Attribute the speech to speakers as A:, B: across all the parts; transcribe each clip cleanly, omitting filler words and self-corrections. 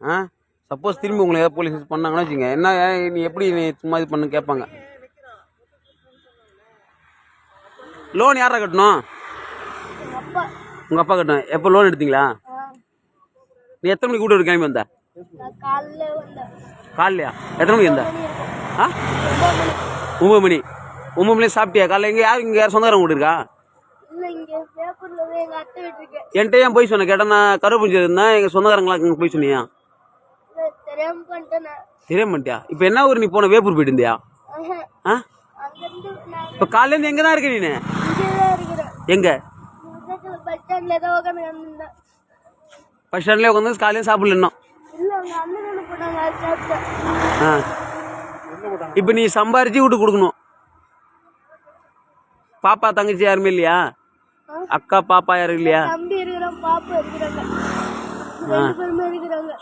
A: ஆ suppose திரும்பி உங்களை ஏதாவது போலீஸ் பண்ணாங்கன்னு வச்சுங்க, என்ன நீ எப்படி நீ சும்மா இது பண்ணு கேட்பாங்க. லோன் யாரா கட்டணும்? உங்கள் அப்பா கட்டணும். எப்போ லோன் எடுத்தீங்களா? நீ எத்தனை மணிக்கு கூட்டு கிளம்பி வந்த? காலையா? எத்தனை மணிக்கு வந்த? ஆ 9 மணி. 9 மணி சாப்பிட்டியா? காலைல இங்கே யார் சொந்தக்காரங்க வீடு இருக்கா? என்கிட்ட ஏன் போய் சொன்ன? கேட்டால் நான் கருவப்பூஞ்சி இருந்தேன், எங்கள் சொந்தக்காரங்களாம் போய் சொன்னியா? தெரியாம பண்ணிட்டியா? இப்போ என்ன ஊர் நீ போன? வேப்பூர் போயிட்டு இருந்தியா? ஆ இப்போ காலையிலேருந்து எங்கே தான் இருக்க நீ? எங்கே? பஸ் ஸ்டாண்ட்லேயே உட்காந்து காலையில் சாப்பிடல இன்னும். ஆ இப்போ நீ சம்பாரிச்சு வீட்டு கொடுக்கணும். பாப்பா தங்கச்சி யாருமே இல்லையா? அக்கா பாப்பா யாரும் இல்லையா?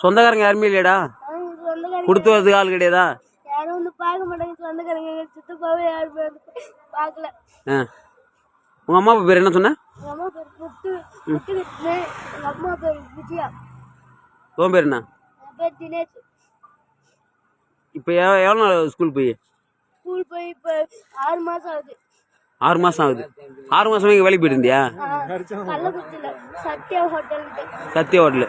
A: சொந்தக்காரங்க யாருமே இல்லையாடா? கொடுத்து வரதுக்கு ஆள் கிடையாதா? உங்க அம்மா பேர் என்ன சொன்ன? உன் பேர் என்ன? இப்போ எவ்வளோ நாள் ஸ்கூல் போய்?
B: 6 மாசம் ஆகுது.
A: 6 மாசம் ஆகுது. 6 மாசமா இங்கே வேலைக்கு போயிட்டு இருந்தியா? சத்யா ஹோட்டலு.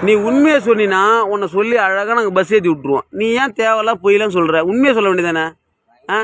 A: நீ உண்மையை சொன்னா உன்னை சொல்லி அழகாக நாங்கள் பஸ் ஏற்றி விட்டுருவோம். நீ ஏன் தேவையில்லாம் பொய்லாம் சொல்கிற? உண்மையை சொல்ல வேண்டியதானே? ஆ